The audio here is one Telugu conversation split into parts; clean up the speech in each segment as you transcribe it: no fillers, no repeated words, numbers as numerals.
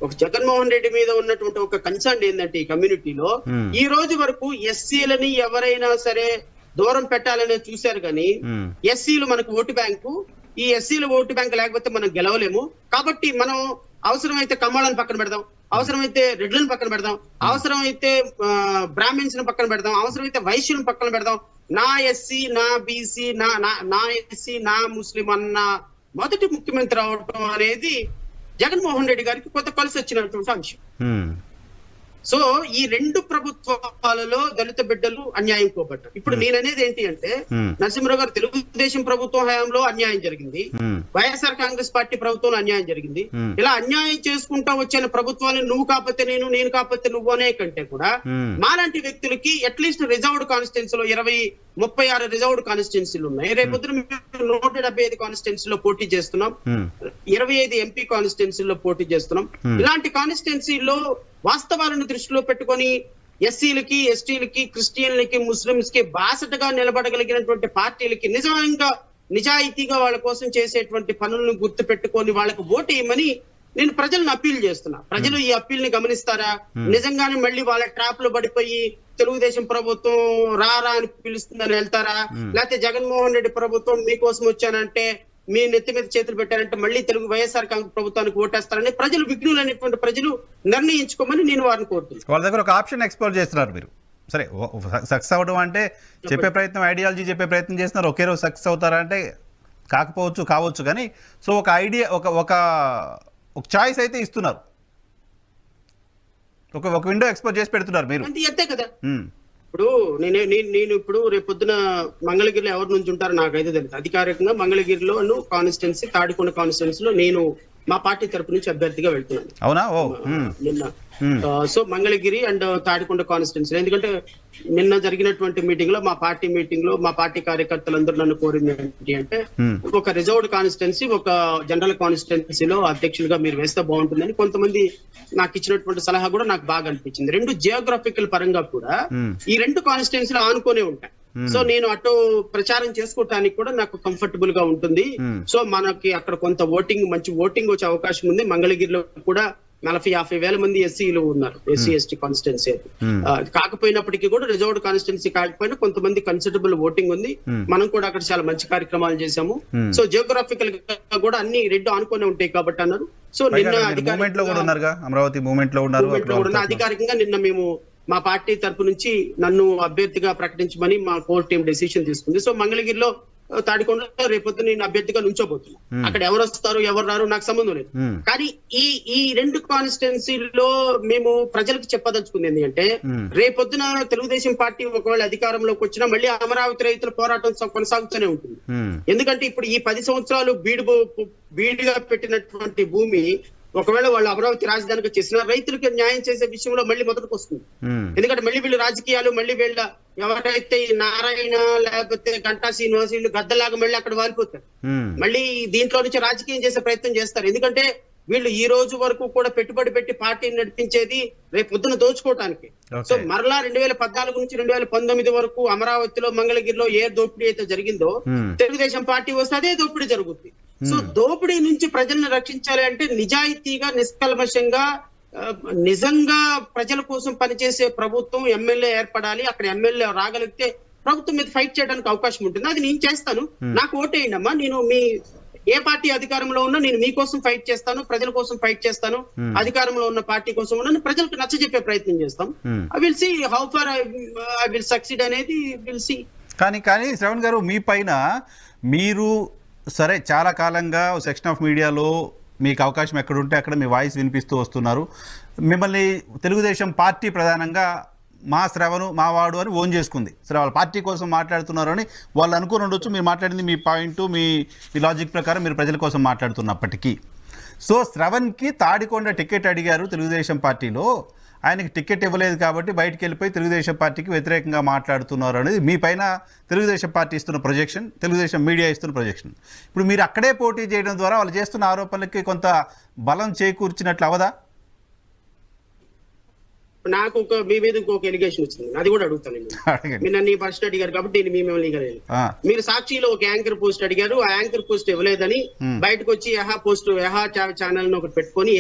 ఒక జగన్మోహన్ రెడ్డి మీద ఉన్నటువంటి ఒక కన్సర్న్ ఏంటంటే ఈ కమ్యూనిటీలో ఈ రోజు వరకు ఎస్సీలని ఎవరైనా సరే దూరం పెట్టాలనే చూశారు కానీ ఎస్సీలు మనకు ఓటు బ్యాంకు, ఈ ఎస్సీలు ఓటు బ్యాంక్ లేకపోతే మనం గెలవలేము, కాబట్టి మనం అవసరమైతే కమ్మాళ్ళని పక్కన పెడదాం, అవసరమైతే రెడ్లను పక్కన పెడదాం, అవసరమైతే బ్రాహ్మిన్స్ ని పక్కన పెడదాం, అవసరమైతే వైశ్యులను పక్కన పెడదాం, నా ఎస్సీ నా బీసీ నా ఎస్సీ నా ముస్లిం అన్న మొదటి ముఖ్యమంత్రి అవడం అనేది జగన్మోహన్ రెడ్డి గారికి కొత్త కలిసి వచ్చినటువంటి అంశం. సో ఈ రెండు ప్రభుత్వాలలో దళిత బిడ్డలు అన్యాయం కోబడ్డారు. ఇప్పుడు నేననేది ఏంటి అంటే నరసింహరావు గారు తెలుగుదేశం ప్రభుత్వం హయాంలో అన్యాయం జరిగింది, వైఎస్ఆర్ కాంగ్రెస్ పార్టీ ప్రభుత్వంలో అన్యాయం జరిగింది. ఇలా అన్యాయం చేసుకుంటా వచ్చిన ప్రభుత్వాన్ని నువ్వు కాకపోతే నేను కాకపోతే నువ్వు అనే కంటే కూడా మాలాంటి వ్యక్తులకి అట్లీస్ట్ రిజర్వ్డ్ కాన్స్టిట్యున్సీలో 36 రిజర్వ్డ్ కాన్స్టిట్యున్సీలు ఉన్నాయి. రేపొద్దున 175 కాన్స్టిట్యున్సీలో పోటీ చేస్తున్నాం, 25 ఎంపీ కాన్స్టిట్యున్సీలో పోటీ చేస్తున్నాం. ఇలాంటి కాన్స్టిట్యున్సీలో వాస్తవాలను దృష్టిలో పెట్టుకొని ఎస్సీలకి ఎస్టీలకి క్రిస్టియన్లకి ముస్లింస్ కి బాసటగా నిలబడగలిగినటువంటి పార్టీలకి నిజాయితీగా వాళ్ళ కోసం చేసేటువంటి పనులను గుర్తు పెట్టుకొని వాళ్ళకి ఓటు వేయమని నేను ప్రజలను అప్పీల్ చేస్తున్నా. ప్రజలు ఈ అప్పీల్ ని గమనిస్తారా? నిజంగానే మళ్ళీ వాళ్ళ ట్రాప్ లో పడిపోయి తెలుగుదేశం ప్రభుత్వం రారా అని పిలుస్తుందని వెళ్తారా? లేకపోతే జగన్మోహన్ రెడ్డి ప్రభుత్వం మీకోసం వచ్చానంటే మీ నెత్తి మీద చేతులు పెట్టారంటే మళ్ళీ వైఎస్ఆర్ కాంగ్రెస్ ప్రభుత్వానికి ఓటేస్తారని ప్రజలు, విఘ్నులు అనేటువంటి ప్రజలు నిర్ణయించుకోమని నేను వారిని కోరుతున్నాను. వాళ్ళ దగ్గర ఒక ఆప్షన్ ఎక్స్ప్లోర్ చేస్తున్నారు మీరు. సరే, సక్సెస్ అవ్వడం అంటే చెప్పే ప్రయత్నం, ఐడియాలజీ చెప్పే ప్రయత్నం చేస్తున్నారు. ఒకే రోజు సక్సెస్ అవుతారా అంటే కావచ్చు, కానీ సో ఒక ఐడియా, ఒక చాయిస్ అయితే ఇస్తున్నారు, ఒక విండో ఎక్స్ప్లోర్ చేసి పెడుతున్నారు మీరు. అంతే కదా. ఇప్పుడు నేను ఇప్పుడు రేపొద్దున మంగళగిరిలో ఎవరి నుంచి ఉంటారో నాకైతే తెలుసు. అధికారికంగా మంగళగిరిలో కాన్స్టిట్యున్సీ, తాడికొండ కాన్స్టిట్యున్సీలో నేను మా పార్టీ తరపు నుంచి అభ్యర్థిగా వెళ్తున్నాను. అవునా? నిన్న so Mangalagiri and Tadikonda constituency, ఎందుకంటే నిన్న జరిగినటువంటి మీటింగ్ లో, మా పార్టీ మీటింగ్ లో మా పార్టీ కార్యకర్తలందరూ నన్ను కోరింది ఏంటి అంటే ఒక రిజర్వ్డ్ కాన్స్టిట్యున్సీ, ఒక జనరల్ కాన్స్టిట్యున్సీలో అధ్యక్షులుగా మీరు వేస్తే బాగుంటుందని కొంతమంది నాకు ఇచ్చినటువంటి సలహా కూడా నాకు బాగా అనిపించింది. రెండు జియోగ్రఫికల్ పరంగా కూడా ఈ రెండు కాన్స్టిట్యున్సీలు ఆనుకునే ఉంటాయి. సో నేను అటు ప్రచారం చేసుకోవటానికి కూడా నాకు కంఫర్టబుల్ గా ఉంటుంది. సో మనకి అక్కడ కొంత మంచి ఓటింగ్ వచ్చే అవకాశం ఉంది. మంగళగిరిలో కూడా 40-50 వేల మంది ఎస్సీలు ఉన్నారు, ఎస్సీ ఎస్టీ కాన్స్టిట్యున్సీ. కాకపోయినప్పటికీ కూడా రిజర్వ్డ్ కాన్స్టిట్యున్సీ కాకపోయినా కొంతమంది కన్సిడరబుల్ ఓటింగ్ ఉంది. మనం కూడా అక్కడ చాలా మంచి కార్యక్రమాలు చేశాము. సో జియోగ్రాఫికల్ కూడా అన్ని రెండు ఆనుకొని ఉంటాయి కాబట్టి అన్నారు. సో నిన్న అమరావతి మూవ్మెంట్ లో అధికారికంగా నిన్న మేము మా పార్టీ తరపు నుంచి నన్ను అభ్యర్థిగా ప్రకటించమని మా కోర్ టీం డెసిషన్ తీసుకుంది. సో మంగళగిరిలో, తాడికొండలో రేపొద్దు నేను అభ్యర్థిగా నుంచోబోతున్నా. అక్కడ ఎవరు వస్తారు ఎవరు రారు నాకు సంబంధం లేదు. కానీ ఈ రెండు కాన్స్టిట్యున్సీల్లో మేము ప్రజలకు చెప్పదలుచుకుంది ఏంటంటే రేపొద్దున తెలుగుదేశం పార్టీ ఒకవేళ అధికారంలోకి వచ్చినా మళ్ళీ అమరావతి రైతుల పోరాటం కొనసాగుతూనే ఉంటుంది. ఎందుకంటే ఇప్పుడు ఈ 10 సంవత్సరాలు బీడుగా పెట్టినటువంటి భూమి ఒకవేళ వాళ్ళు అమరావతి రాజధానికి చేసిన రైతులకు న్యాయం చేసే విషయంలో మళ్ళీ మొదటికి వస్తుంది. ఎందుకంటే మళ్ళీ వీళ్ళు రాజకీయాలు, మళ్ళీ వీళ్ళ ఎవరైతే నారాయణ లేకపోతే గంటా శ్రీనివాస్ వీళ్ళు గద్దలాగా మళ్ళీ అక్కడ వారిపోతారు. మళ్ళీ దీంట్లో నుంచి రాజకీయం చేసే ప్రయత్నం చేస్తారు. ఎందుకంటే వీళ్ళు ఈ రోజు వరకు కూడా పెట్టుబడి పెట్టి పార్టీని నడిపించేది రేపు పొద్దున దోచుకోవటానికి. సో మరలా 2014 నుంచి 2019 వరకు అమరావతిలో, మంగళగిరిలో ఏ దోపిడీ అయితే జరిగిందో తెలుగుదేశం పార్టీ వస్తే అదే దోపిడీ జరుగుతుంది. సో దోపిడీ నుంచి ప్రజల్ని రక్షించాలి అంటే నిజాయితీగా, నిష్కల్మషంగా, నిజంగా ప్రజల కోసం పనిచేసే ప్రభుత్వం, ఎమ్మెల్యే ఏర్పడాలి. అక్కడ ఎమ్మెల్యే రాగలిగితే ప్రభుత్వం మీద ఫైట్ చేయడానికి అవకాశం ఉంటుంది. అది నేను చేస్తాను. నాకు ఓటేయండి అమ్మా. నేను మీ ఏ పార్టీ అధికారంలో ఉన్నా నేను మీకోసం ఫైట్ చేస్తాను, ప్రజల కోసం ఫైట్ చేస్తాను. అధికారంలో ఉన్న పార్టీ కోసం ఉన్నా ప్రజలకు నచ్చజెప్పే ప్రయత్నం చేస్తాం. I will see how far I will succeed అనేది విల్ సీ. కానీ శ్రవణ్ గారు, మీ పైన మీరు సరే చాలా కాలంగా సెక్షన్ ఆఫ్ మీడియాలో మీకు అవకాశం ఎక్కడుంటే అక్కడ మీ వాయిస్ వినిపిస్తూ వస్తున్నారు. మిమ్మల్ని తెలుగుదేశం పార్టీ ప్రధానంగా మా శ్రవణు మా వాడు అని ఓన్ చేసుకుంది. సరే, వాళ్ళ పార్టీ కోసం మాట్లాడుతున్నారు అని వాళ్ళు అనుకుని ఉండొచ్చు. మీరు మాట్లాడింది మీ పాయింట్, మీ లాజిక్ ప్రకారం మీరు ప్రజల కోసం మాట్లాడుతున్నప్పటికీ. సో శ్రవణ్కి తాడికొండ టికెట్ అడిగారు తెలుగుదేశం పార్టీలో, ఆయనకి టికెట్ ఇవ్వలేదు కాబట్టి బయటికి వెళ్ళిపోయి తెలుగుదేశం పార్టీకి వ్యతిరేకంగా మాట్లాడుతున్నారు అనేది మీ పైన తెలుగుదేశం పార్టీ ఇస్తున్న ప్రొజెక్షన్, తెలుగుదేశం మీడియా ఇస్తున్న ప్రొజెక్షన్. ఇప్పుడు మీరు అక్కడే పోటీ చేయడం ద్వారా వాళ్ళు చేస్తున్న ఆరోపణలకి కొంత బలం చేకూర్చినట్లు అవదా? నాకు మీ మీద ఇంకొక ఎలిగేషన్ వచ్చింది, అది కూడా అడుగుతాను నేను. మీరు నన్ను ఈ ఫస్ట్ అడిగారు కాబట్టి నేను మేము లీగలేదు. మీరు సాక్షిలో ఒక యాంకర్ పోస్ట్ అడిగారు, ఆ యాంకర్ పోస్ట్ ఇవ్వలేదని బయటకు వచ్చి యహా ఛానల్ ఒకటి పెట్టుకొని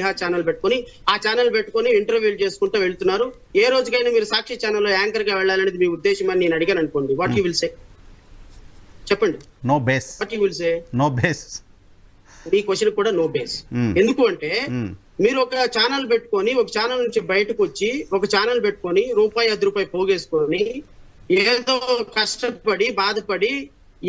ఆ ఛానల్ పెట్టుకొని ఇంటర్వ్యూలు చేసుకుంటూ వెళ్తున్నారు. ఏ రోజుకైనా మీరు సాక్షి ఛానల్లో యాంకర్ గా వెళ్ళాలనేది మీ ఉద్దేశం అని నేను అడిగాను అనుకోండి, వాట్ యూ విల్ సే? చెప్పండి. No base. What you will say? No base. మీ క్వశ్చన్ కూడా నో బేస్. ఎందుకు అంటే మీరు ఒక ఛానల్ పెట్టుకొని, ఒక ఛానల్ నుంచి బయటకు వచ్చి ఒక ఛానల్ పెట్టుకొని రూపాయి 10 రూపాయలు పోగేసుకొని ఏదో కష్టపడి బాధపడి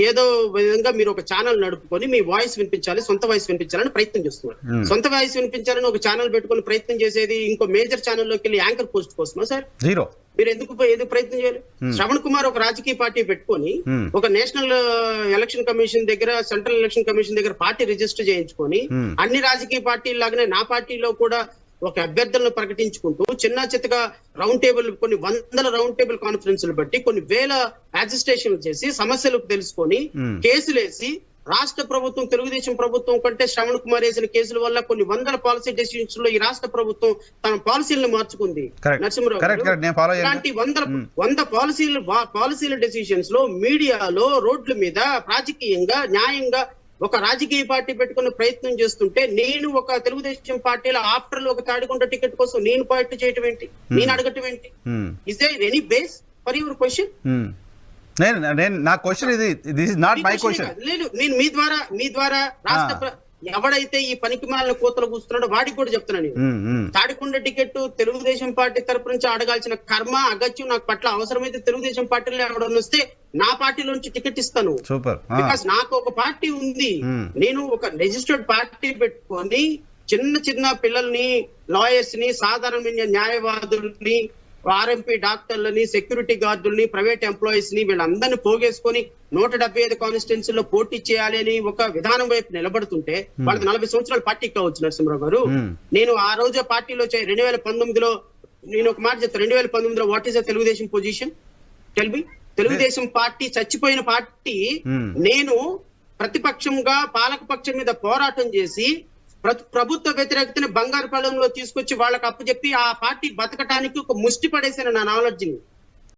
ఏదో విధంగా మీరు ఒక ఛానల్ నడుపుకొని మీ వాయిస్ వినిపించాలి, సొంత వాయిస్ వినిపించాలని ప్రయత్నం చేస్తున్నారు. సొంత వాయిస్ వినిపించాలని ఒక ఛానల్ పెట్టుకొని ప్రయత్నం చేసేది ఇంకో మేజర్ ఛానల్లోకి వెళ్ళి యాంకర్ పోస్ట్ కోసమా సార్? జీరో. మీరు ఎందుకు ప్రయత్నం చేయాలి? శ్రవణ్ కుమార్ ఒక రాజకీయ పార్టీ పెట్టుకొని ఒక నేషనల్ ఎలక్షన్ కమిషన్ దగ్గర, సెంట్రల్ ఎలక్షన్ కమిషన్ దగ్గర పార్టీ రిజిస్టర్ చేయించుకొని అన్ని రాజకీయ పార్టీల లాగానే నా పార్టీలో కూడా ఒక అభ్యర్థులను ప్రకటించుకుంటూ చిన్న చిత్తగా రౌండ్ టేబుల్, కొన్ని వందల రౌండ్ టేబుల్ కాన్ఫరెన్స్లు బట్టి కొన్ని వేల అజిస్టేషన్లు చేసి సమస్యలు తెలుసుకొని కేసులేసి రాష్ట్ర ప్రభుత్వం, తెలుగుదేశం ప్రభుత్వం కంటే శ్రవణ్ కుమార్ వేసిన కేసుల వల్ల కొన్ని వందల పాలసీ డెసిషన్స్ లో ఈ రాష్ట్ర ప్రభుత్వం తన పాలసీలను మార్చుకుంది. నరసింహరావు ఇలాంటి వంద పాలసీల డెసిషన్స్ లో మీడియాలో, రోడ్ల మీద రాజకీయంగా న్యాయంగా ఒక రాజకీయ పార్టీ పెట్టుకునే ప్రయత్నం చేస్తుంటే నేను ఒక తెలుగుదేశం పార్టీలో ఆఫ్టర్ లో ఒక తాడికొండ టికెట్ కోసం నేను పార్టీ చేయటం ఏంటి, నేను అడగటం ఏంటి? Is there any base for your question? నా క్వశ్చన్ ఇది, this is not my question. లేదు, నేను మీ ద్వారా రాష్ట్ర ఎవడైతే ఈ పనికిమాలిన కోతలు కూస్తున్నాడో వాడికి కూడా చెప్తున్నాను. తాడికొండ టికెట్ తెలుగుదేశం పార్టీ తరపు నుంచి అడగాల్సిన కర్మ, అగత్యం నాకు పట్ల అవసరమైతే తెలుగుదేశం పార్టీలో ఎవడన్నా వస్తే నా పార్టీలో నుంచి టికెట్ ఇస్తాను. బికాస్ నాకు ఒక పార్టీ ఉంది. నేను ఒక రిజిస్టర్డ్ పార్టీ పెట్టుకొని చిన్న పిల్లల్ని, లాయర్స్ ని, సాధారణమైన న్యాయవాదుల్ని, ఆర్ఎంపీ డాక్టర్లని, సెక్యూరిటీ గార్డుల్ని, ప్రైవేట్ ఎంప్లాయీస్ ని వీళ్ళందరినీ పోగేసుకొని 175 కాన్స్టిట్యున్సీలో పోటీ చేయాలి అని ఒక విధానం వైపు నిలబడుతుంటే వాళ్ళకి 40 సంవత్సరాల పార్టీ కావచ్చు నరసింహరావు గారు. నేను ఆ రోజు పార్టీలో 2019లో నేను ఒక మాట చెప్తాను. 2019లో what is the Telugu Desam position? Tell me. Telugu Desam party చచ్చిపోయిన పార్టీ. నేను ప్రతిపక్షంగా పాలకపక్షం మీద పోరాటం చేసి ప్రభుత్వ వ్యతిరేకతని బంగారు పళ్ళంలో తీసుకొచ్చి వాళ్ళకి అప్పచెప్పి ఆ పార్టీ బతకటానికి ఒక ముష్టి పడేసిన నా నాలెడ్జిని.